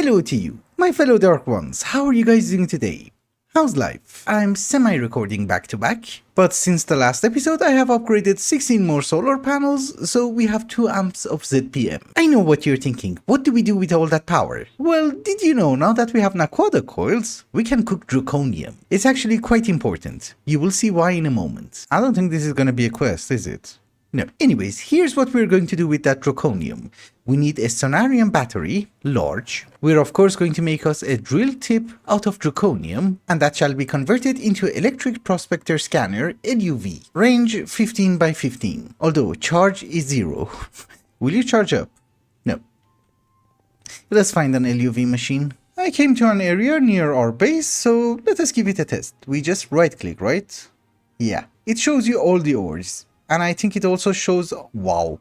Hello to you, my fellow Dark Ones. How are you guys doing today? How's life? I'm semi-recording back to back, but since the last episode I have upgraded 16 more solar panels, so we have 2 amps of ZPM. I know what you're thinking, what do we do with all that power? Well, did you know now that we have Naquadah coils, we can cook draconium? It's actually quite important. You will see why in a moment. I don't think this is gonna be a quest, is it? No. Anyways, here's what we're going to do with that draconium. We need a sonarium battery, large. We're of course going to make us a drill tip out of draconium, and that shall be converted into electric prospector scanner LUV, range 15 by 15, although charge is 0. Will you charge up? No. Let's find an LUV machine. I came to an area near our base, so let us give it a test. We just right click, right? Yeah, it shows you all the ores. And I think it also shows, wow,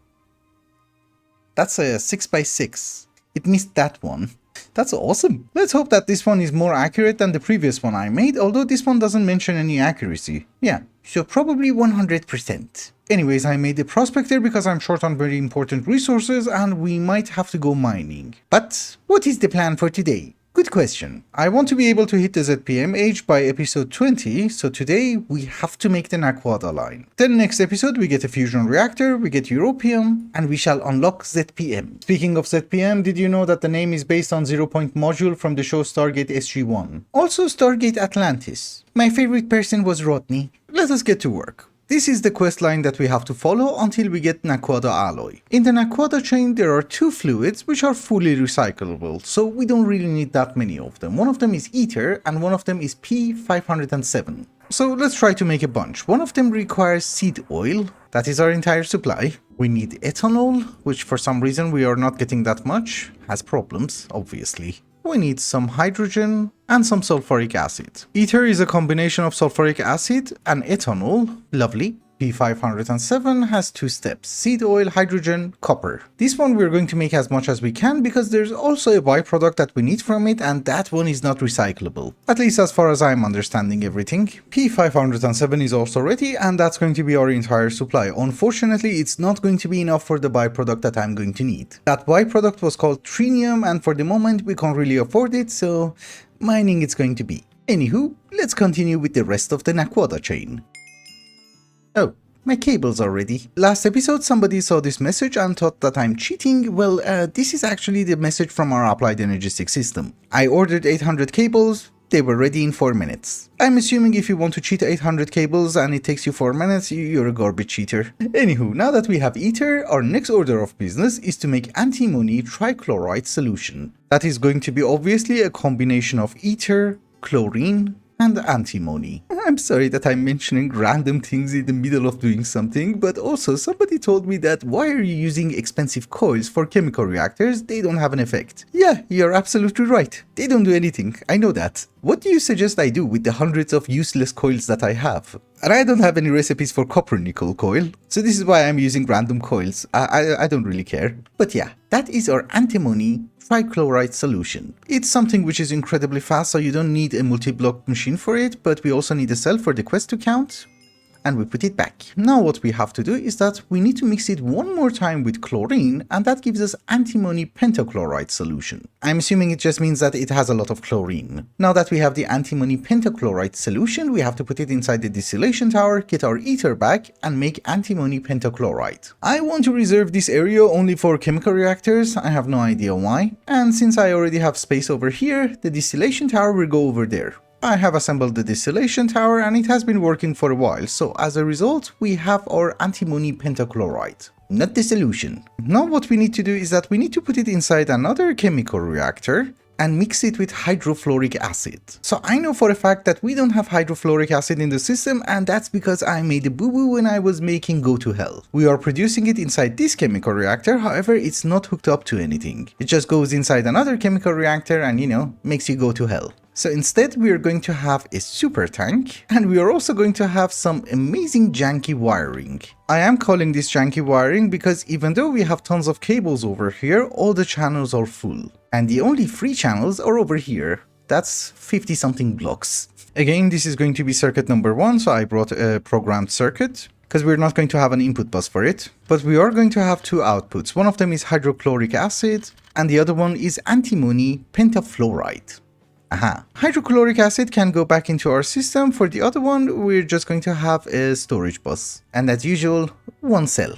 that's a 6x6. It missed that one. That's awesome. Let's hope that this one is more accurate than the previous one I made, although this one doesn't mention any accuracy. Yeah, so probably 100%. Anyways, I made the prospector because I'm short on very important resources and we might have to go mining. But what is the plan for today? Good question. I want to be able to hit the ZPM age by episode 20, so today we have to make the Naquadah line. Then next episode we get a fusion reactor, we get europium, and we shall unlock ZPM. Speaking of ZPM, did you know that the name is based on 0-point module from the show Stargate SG-1? Also Stargate Atlantis. My favorite person was Rodney. Let us get to work. This is the quest line that we have to follow until we get Naquadah alloy. In the Naquadah chain there are 2 fluids which are fully recyclable, so we don't really need that many of them. One of them is ether and one of them is P507. So let's try to make a bunch. One of them requires seed oil, that is our entire supply. We need ethanol, which for some reason we are not getting that much, has problems obviously. We need some hydrogen and some sulfuric acid. Ether is a combination of sulfuric acid and ethanol. Lovely. P507 has 2 steps: seed oil, hydrogen, copper. This one we're going to make as much as we can because there's also a byproduct that we need from it, and that one is not recyclable. At least as far as I'm understanding everything. P507 is also ready, and that's going to be our entire supply. Unfortunately, it's not going to be enough for the byproduct that I'm going to need. That byproduct was called Trinium, and for the moment we can't really afford it, so mining it's going to be. Anywho, let's continue with the rest of the Naquadah chain. Oh, my cables are ready. Last episode somebody saw this message and thought that I'm cheating. Well, this is actually the message from our applied energistic system. I ordered 800 cables, they were ready in 4 minutes. I'm assuming if you want to cheat 800 cables and it takes you 4 minutes, you're a garbage cheater. Anywho, now that we have ether, our next order of business is to make antimony trichloride solution. That is going to be obviously a combination of ether, chlorine, and antimony. I'm sorry that I'm mentioning random things in the middle of doing something, but also somebody told me that why are you using expensive coils for chemical reactors? They don't have an effect. Yeah, you're absolutely right. They don't do anything, I know that. What do you suggest I do with the hundreds of useless coils that I have? And I don't have any recipes for copper nickel coil, so this is why I'm using random coils. I don't really care. But yeah, that is our antimony trichloride solution. It's something which is incredibly fast, so you don't need a multi-block machine for it, but we also need a cell for the quest to count. And we put it back. Now what we have to do is that we need to mix it one more time with chlorine, and that gives us antimony pentachloride solution. I'm assuming it just means that it has a lot of chlorine. Now that we have the antimony pentachloride solution, we have to put it inside the distillation tower, get our ether back, and make antimony pentachloride. I want to reserve this area only for chemical reactors, I have no idea why. And since I already have space over here, the distillation tower will go over there. I have assembled the distillation tower and it has been working for a while, so as a result we have our antimony pentachloride, not the solution. Now what we need to do is that we need to put it inside another chemical reactor and mix it with hydrofluoric acid. So I know for a fact that we don't have hydrofluoric acid in the system, and that's because I made a boo-boo when I was making Go to Hell. We are producing it inside this chemical reactor, however it's not hooked up to anything. It just goes inside another chemical reactor and, you know, makes you go to hell. So instead we are going to have a super tank, and we are also going to have some amazing janky wiring. I am calling this janky wiring because even though we have tons of cables over here, all the channels are full. And the only free channels are over here. That's 50 something blocks. Again, this is going to be circuit number 1, so I brought a programmed circuit. because we're not going to have an input bus for it. But we are going to have two outputs. One of them is hydrochloric acid, and the other one is antimony pentafluoride. Aha. Hydrochloric acid can go back into our system. For the other one, we're just going to have a storage bus. And as usual, one cell.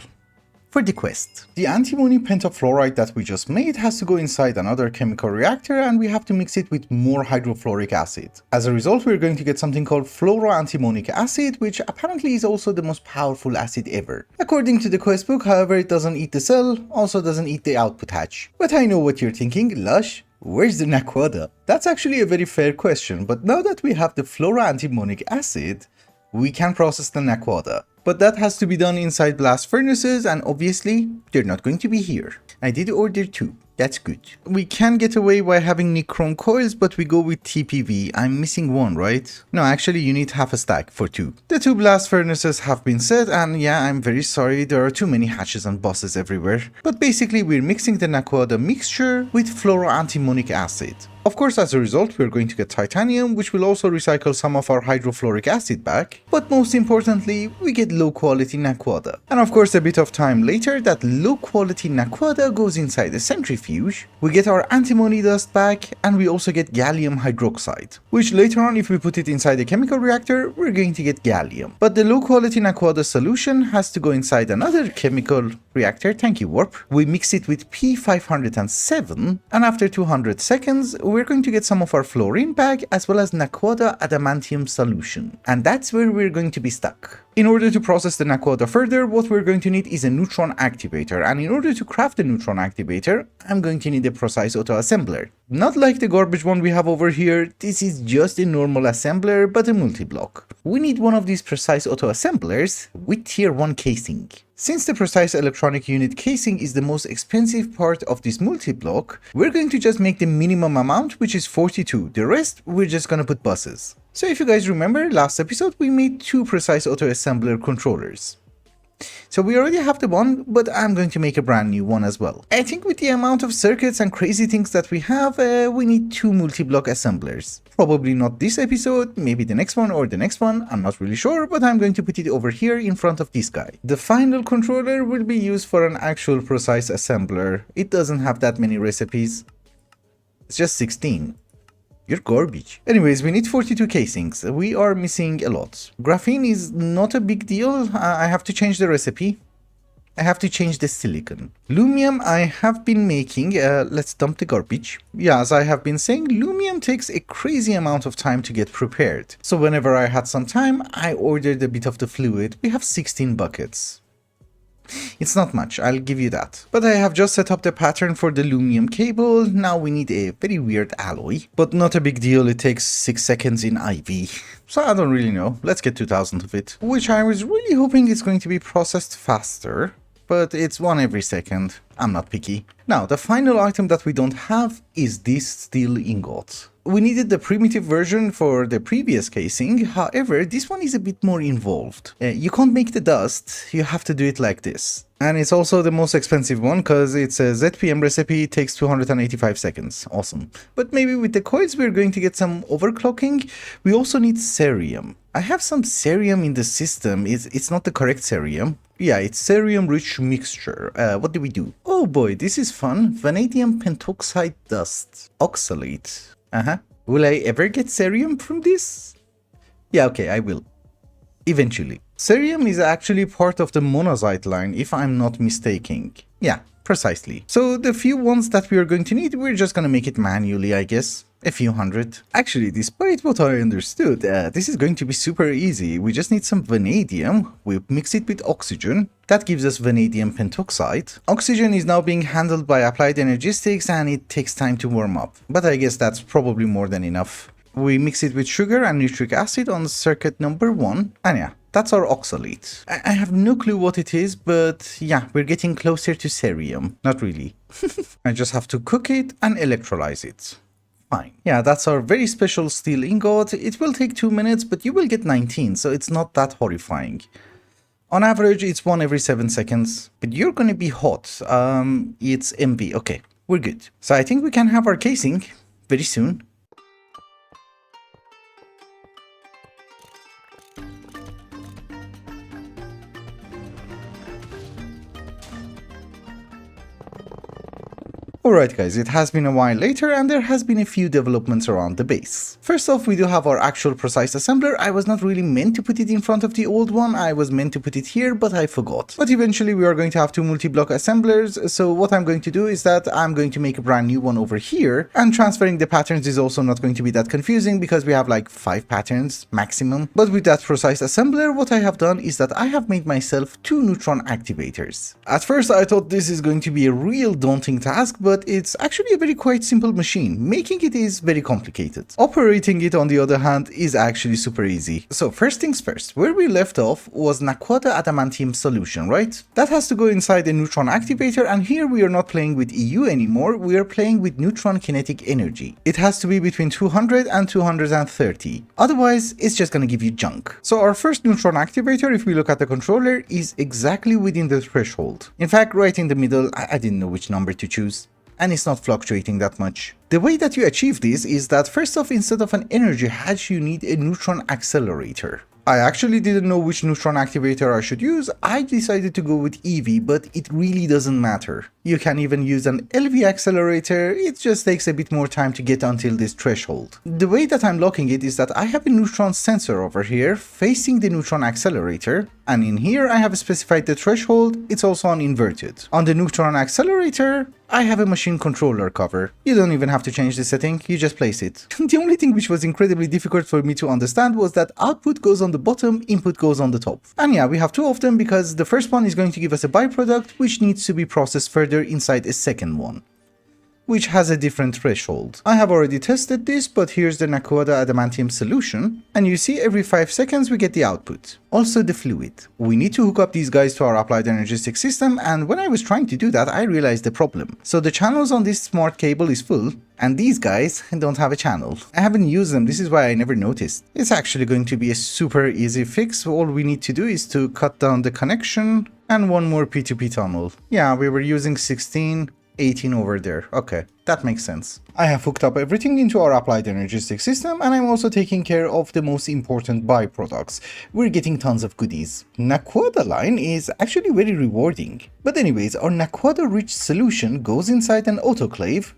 For the quest. The antimony pentafluoride that we just made has to go inside another chemical reactor, and we have to mix it with more hydrofluoric acid. As a result, we're going to get something called fluoroantimonic acid, which apparently is also the most powerful acid ever. According to the quest book, however, it doesn't eat the cell, also doesn't eat the output hatch. But I know what you're thinking, Lush. Where's the Naquadah? That's actually a very fair question, but now that we have the fluoroantimonic acid, we can process the Naquadah. But that has to be done inside blast furnaces, and obviously, they're not going to be here. I did order two. That's good. We can get away by having nichrome coils, but we go with TPV. I'm missing one, right? No, actually, you need half a stack for two. The two blast furnaces have been set, and yeah, I'm very sorry, there are too many hatches and bosses everywhere. But basically, we're mixing the Naquadah mixture with fluoroantimonic acid. Of course, as a result, we're going to get titanium, which will also recycle some of our hydrofluoric acid back. But most importantly, we get low quality Naquadah. And of course, a bit of time later, that low quality Naquadah goes inside the centrifuge. We get our antimony dust back, and we also get gallium hydroxide, which later on, if we put it inside the chemical reactor, we're going to get gallium. But the low quality Naquadah solution has to go inside another chemical reactor, thank you Warp. We mix it with P507, and after 200 seconds, we're going to get some of our fluorine back, as well as Naquadah adamantium solution. And that's where we're going to be stuck. In order to process the Naquadah further, what we're going to need is a neutron activator, and in order to craft a neutron activator, I'm going to need a precise autoassembler. Not like the garbage one we have over here, this is just a normal assembler, but a multi-block. We need one of these precise autoassemblers with tier 1 casing. Since the precise electronic unit casing is the most expensive part of this multi-block, we're going to just make the minimum amount, which is 42. The rest, we're just gonna put buses. So if you guys remember, last episode we made two precise autoassembler controllers. So we already have the one, but I'm going to make a brand new one as well. I think with the amount of circuits and crazy things that we have, we need two multi-block assemblers. Probably not this episode, maybe the next one or the next one, I'm not really sure, but I'm going to put it over here in front of this guy. The final controller will be used for an actual precise assembler. It doesn't have that many recipes. It's just 16. You're garbage. Anyways, we need 42 casings. We are missing a lot. Graphene is not a big deal. I have to change the recipe. I have to change the silicon. Lumium I have been making. Let's dump the garbage. Yeah, as I have been saying, lumium takes a crazy amount of time to get prepared. So whenever I had some time, I ordered a bit of the fluid. We have 16 buckets. It's not much, I'll give you that. But I have just set up the pattern for the lumium cable. Now we need a very weird alloy. But not a big deal, it takes 6 seconds in IV. So I don't really know, let's get 2000 of it. Which I was really hoping is going to be processed faster. But it's 1 every second. I'm not picky. Now, the final item that we don't have is this steel ingot. We needed the primitive version for the previous casing, however, this one is a bit more involved. You can't make the dust, you have to do it like this. And it's also the most expensive one, because it's a ZPM recipe, it takes 285 seconds. Awesome. But maybe with the coils we're going to get some overclocking. We also need cerium. I have some cerium in the system, it's not the correct cerium. Yeah, it's cerium-rich mixture. What do we do? Oh boy, this is fun. Vanadium pentoxide dust. Oxalate. Will I ever get cerium from this? Yeah, okay, I will. Eventually. Cerium is actually part of the monazite line, if I'm not mistaken. Yeah, precisely. So the few ones that we are going to need, we're just gonna make it manually, I guess. A few hundred. Actually, despite what I understood, this is going to be super easy. We just need some vanadium, we mix it with oxygen, that gives us vanadium pentoxide. Oxygen is now being handled by applied energistics and it takes time to warm up, but I guess that's probably more than enough. We mix it with sugar and nitric acid on circuit number 1, and yeah, that's our oxalate. I have no clue what it is, but yeah, we're getting closer to cerium. Not really. I just have to cook it and electrolyze it. Fine. Yeah, that's our very special steel ingot. It will take 2 minutes, but you will get 19, so it's not that horrifying. On average, it's 1 every 7 seconds, but you're gonna be hot. It's MV. Okay, we're good. So I think we can have our casing very soon. Alright guys, it has been a while later and there has been a few developments around the base. First off, we do have our actual precise assembler. I was not really meant to put it in front of the old one, I was meant to put it here, but I forgot. But eventually we are going to have two multi-block assemblers, so what I'm going to do is that I'm going to make a brand new one over here, and transferring the patterns is also not going to be that confusing because we have like 5 patterns maximum. But with that precise assembler, what I have done is that I have made myself 2 Neutron activators. At first I thought this is going to be a real daunting task, but it's actually a very quite simple machine. Making it is very complicated. Operating it on the other hand is actually super easy. So first things first, where we left off was Naquadah adamantium solution, right? That has to go inside a Neutron activator, and here we are not playing with EU anymore, we are playing with neutron kinetic energy. It has to be between 200 and 230. Otherwise, it's just gonna give you junk. So our first Neutron activator, if we look at the controller, is exactly within the threshold. In fact, right in the middle, I didn't know which number to choose. And it's not fluctuating that much. The way that you achieve this is that first off, instead of an energy hatch, you need a neutron accelerator. I actually didn't know which neutron activator I should use. I decided to go with EV, but it really doesn't matter. You can even use an LV accelerator, it just takes a bit more time to get until this threshold. The way that I'm locking it is that I have a neutron sensor over here facing the neutron accelerator, and in here I have specified the threshold, it's also on inverted. On the neutron accelerator, I have a machine controller cover. You don't even have to change the setting, you just place it. The only thing which was incredibly difficult for me to understand was that output goes on the bottom, input goes on the top. And yeah, we have 2 of them because the first one is going to give us a byproduct which needs to be processed further inside a second one, which has a different threshold. I have already tested this, but here's the Naquadah adamantium solution, and you see every 5 seconds we get the output. Also the fluid. We need to hook up these guys to our applied energistic system, and when I was trying to do that, I realized the problem. So the channels on this smart cable is full, and these guys don't have a channel. I haven't used them, this is why I never noticed. It's actually going to be a super easy fix. All we need to do is to cut down the connection and one more P2P tunnel. Yeah, we were using 16, 18 over there. Okay, that makes sense. I have hooked up everything into our applied energistic system, and I'm also taking care of the most important byproducts. We're getting tons of goodies. Naquadah line is actually very rewarding. But anyways, our Naquadah rich solution goes inside an autoclave.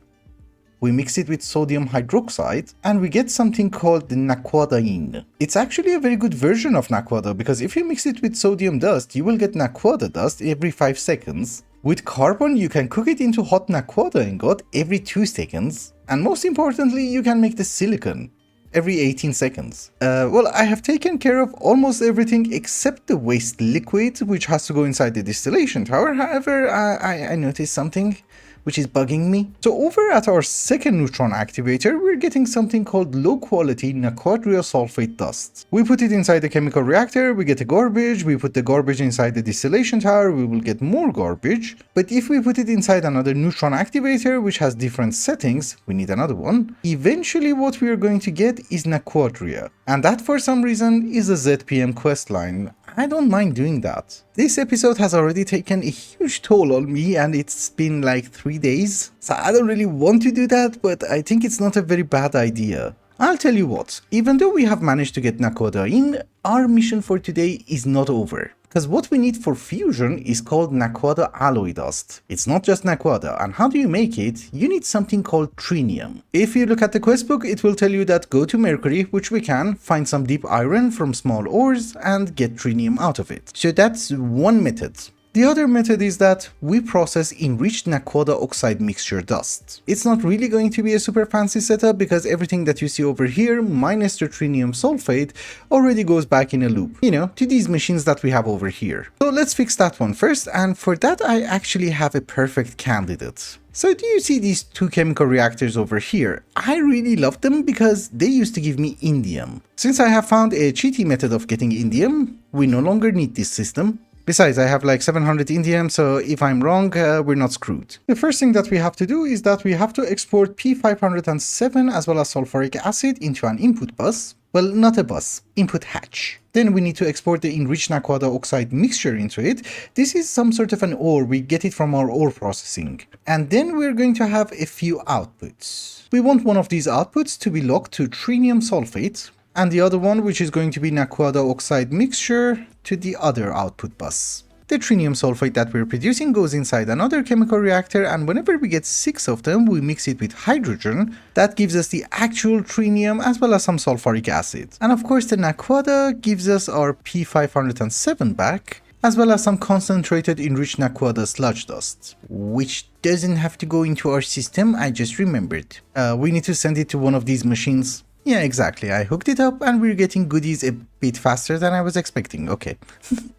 We mix it with sodium hydroxide and we get something called the Naquadah. It's actually a very good version of Naquadah because if you mix it with sodium dust, you will get Naquadah dust every 5 seconds. With carbon, you can cook it into hot Naquadah ingot every 2 seconds. And most importantly, you can make the silicon every 18 seconds. Well, I have taken care of almost everything except the waste liquid, which has to go inside the distillation tower. However, I noticed something which is bugging me. So over at our second neutron activator, we're getting something called low quality Naquadria sulfate dust. We put it inside the chemical reactor, we get a garbage, we put the garbage inside the distillation tower, we will get more garbage. But if we put it inside another neutron activator, which has different settings, we need another one, eventually what we are going to get is Naquadria. And that for some reason is a ZPM questline. I don't mind doing that. This episode has already taken a huge toll on me and it's been like 3 days. So I don't really want to do that, but I think it's not a very bad idea. I'll tell you what, even though we have managed to get Naquadah in, our mission for today is not over. Because what we need for fusion is called Naquadah alloy dust. It's not just Naquadah, and how do you make it? You need something called Trinium. If you look at the quest book, it will tell you that go to Mercury, which we can, find some deep iron from small ores, and get Trinium out of it. So that's one method. The other method is that we process enriched Naquadah oxide mixture dust. It's not really going to be a super fancy setup because everything that you see over here, minus the trinium sulfate, already goes back in a loop, you know, to these machines that we have over here. So let's fix that one first, and for that I actually have a perfect candidate. So do you see these 2 chemical reactors over here? I really love them because they used to give me indium. Since I have found a cheaty method of getting indium, we no longer need this system. Besides, I have like 700 indium, so if I'm wrong, we're not screwed. The first thing that we have to do is that we have to export P507 as well as sulfuric acid into an input bus. Well, not a bus, input hatch. Then we need to export the enriched Naquadah oxide mixture into it. This is some sort of an ore, we get it from our ore processing. And then we're going to have a few outputs. We want one of these outputs to be locked to trinium sulfate, and the other one, which is going to be Naquadah oxide mixture, to the other output bus. The trinium sulfide that we're producing goes inside another chemical reactor, and whenever we get 6 of them, we mix it with hydrogen. That gives us the actual trinium as well as some sulfuric acid. And of course the Naquadah gives us our P507 back, as well as some concentrated enriched Naquadah sludge dust, which doesn't have to go into our system, I just remembered. We need to send it to one of these machines. Yeah, exactly, I hooked it up and we're getting goodies a bit faster than I was expecting, okay.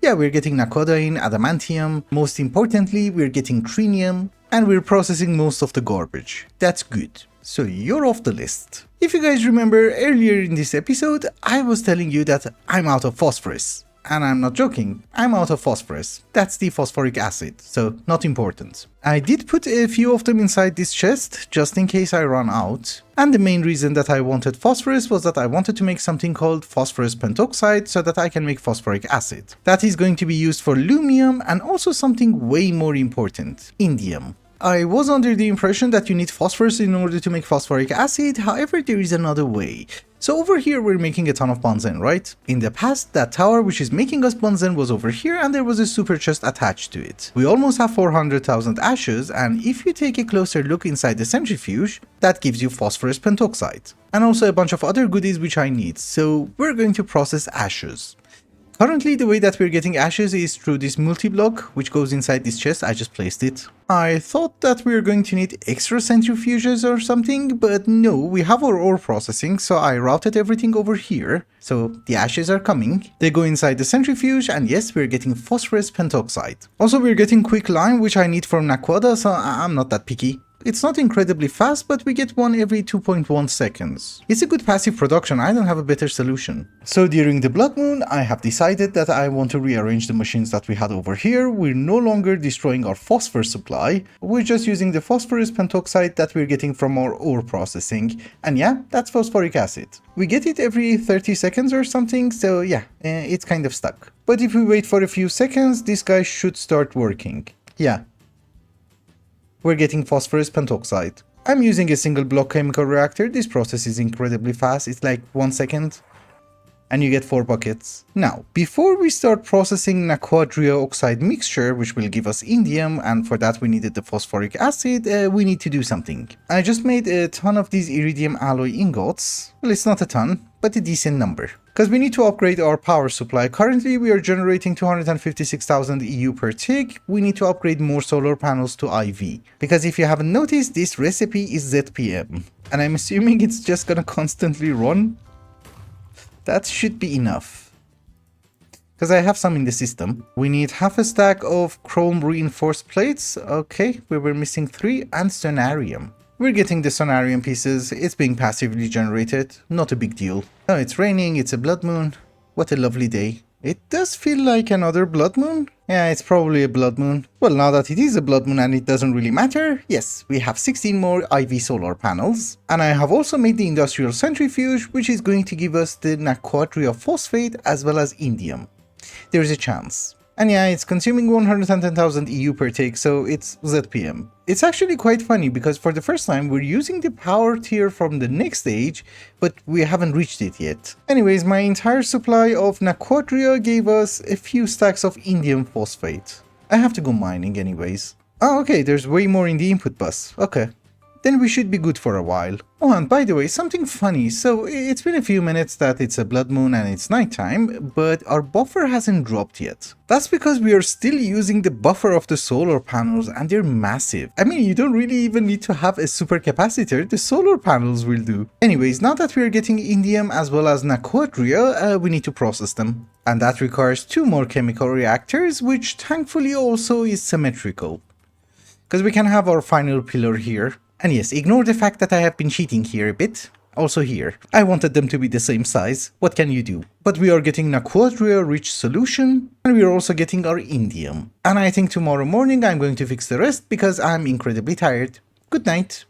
Yeah, we're getting Naquadah in, adamantium, most importantly we're getting trinium, and we're processing most of the garbage. That's good. So you're off the list. If you guys remember earlier in this episode, I was telling you that I'm out of phosphorus. And I'm not joking, I'm out of phosphorus. That's the phosphoric acid, so not important. I did put a few of them inside this chest, just in case I run out. And the main reason that I wanted phosphorus was that I wanted to make something called phosphorus pentoxide so that I can make phosphoric acid. That is going to be used for lumium and also something way more important, indium. I was under the impression that you need phosphorus in order to make phosphoric acid, however there is another way. So over here we're making a ton of bunsen, right? In the past, that tower which is making us bunsen was over here and there was a super chest attached to it. We almost have 400,000 ashes, and if you take a closer look inside the centrifuge, that gives you phosphorus pentoxide. And also a bunch of other goodies which I need, so we're going to process ashes. Currently the way that we're getting ashes is through this multi-block which goes inside this chest. I just placed it. I thought that we were going to need extra centrifuges or something, but no, we have our ore processing, so I routed everything over here. So the ashes are coming, they go inside the centrifuge, and yes, we're getting phosphorus pentoxide. Also we're getting quicklime, which I need from Naquadah, so I'm not that picky. It's not incredibly fast, but we get one every 2.1 seconds. It's a good passive production, I don't have a better solution. So during the blood moon, I have decided that I want to rearrange the machines that we had over here. We're no longer destroying our phosphorus supply, we're just using the phosphorus pentoxide that we're getting from our ore processing. And yeah, that's phosphoric acid. We get it every 30 seconds or something, so yeah, it's kind of stuck. But if we wait for a few seconds, this guy should start working. Yeah. We're getting phosphorus pentoxide. I'm using a single block chemical reactor. This process is incredibly fast. It's like 1 second and you get 4 buckets. Now, before we start processing Naquadria oxide mixture, which will give us indium, and for that we needed the phosphoric acid, we need to do something. I just made a ton of these iridium alloy ingots. Well, it's not a ton, but a decent number. Because we need to upgrade our power supply. Currently we are generating 256,000 EU per tick. We need to upgrade more solar panels to IV. Because if you haven't noticed, this recipe is ZPM. And I'm assuming it's just gonna constantly run. That should be enough. Because I have some in the system. We need half a stack of chrome reinforced plates. Okay, we were missing 3, and sonarium. We're getting the sonarium pieces, it's being passively generated, not a big deal. Oh, it's raining, it's a blood moon. What a lovely day. It does feel like another blood moon. Yeah, it's probably a blood moon. Well, now that it is a blood moon and it doesn't really matter, yes, we have 16 more IV solar panels. And I have also made the industrial centrifuge, which is going to give us the Naquadria phosphate as well as indium. There's a chance. And yeah, it's consuming 110,000 EU per take, so it's ZPM. It's actually quite funny because for the first time we're using the power tier from the next stage, but we haven't reached it yet. Anyways, my entire supply of Naquadria gave us a few stacks of indium phosphate. I have to go mining anyways. Oh, okay, there's way more in the input bus. Okay. Then we should be good for a while. Oh, and by the way, something funny. So it's been a few minutes that it's a blood moon and it's nighttime, but our buffer hasn't dropped yet. That's because we are still using the buffer of the solar panels and they're massive. I mean, you don't really even need to have a supercapacitor, the solar panels will do. Anyways, now that we are getting indium as well as Naquadria, we need to process them. And that requires 2 more chemical reactors, which thankfully also is symmetrical. Because we can have our final pillar here. And yes, ignore the fact that I have been cheating here a bit. Also here. I wanted them to be the same size. What can you do? But we are getting Naquadria rich solution. And we are also getting our indium. And I think tomorrow morning I'm going to fix the rest because I'm incredibly tired. Good night.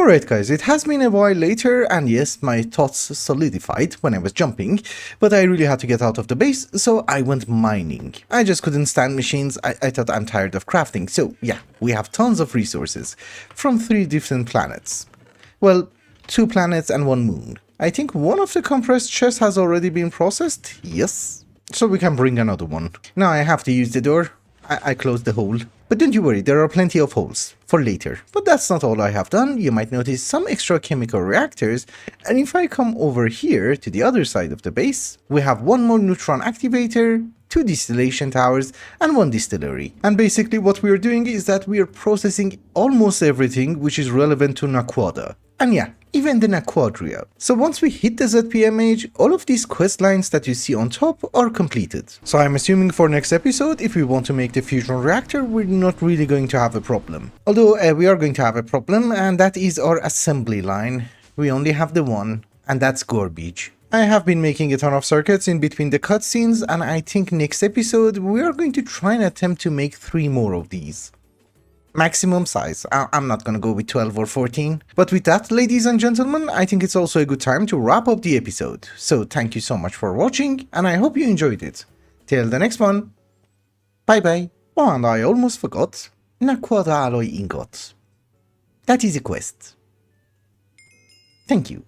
Alright guys, it has been a while later, and yes, my thoughts solidified when I was jumping, but I really had to get out of the base, so I went mining. I just couldn't stand machines. I thought I'm tired of crafting, so yeah, we have tons of resources from 3 different planets. Well, 2 planets and 1 moon. I think one of the compressed chests has already been processed, yes, so we can bring another one. Now I have to use the door. I closed the hole. But don't you worry, there are plenty of holes for later. But that's not all I have done. You might notice some extra chemical reactors, and if I come over here to the other side of the base, we have 1 more Neutron activator, 2 distillation towers, and 1 distillery. And basically what we are doing is that we are processing almost everything which is relevant to Naquadah. And yeah, even the Naquadria. So once we hit the ZPMH, all of these quest lines that you see on top are completed. So I'm assuming for next episode, if we want to make the fusion reactor, we're not really going to have a problem. Although we are going to have a problem, and that is our assembly line. We only have the one, and that's garbage. I have been making a ton of circuits in between the cutscenes, and I think next episode we are going to try and attempt to make 3 more of these. Maximum size. I'm not gonna go with 12 or 14. But with that, ladies and gentlemen, I think it's also a good time to wrap up the episode. So thank you so much for watching, and I hope you enjoyed it. Till the next one. Bye bye. Oh, and I almost forgot. Naquadah alloy ingot. That is a quest. Thank you.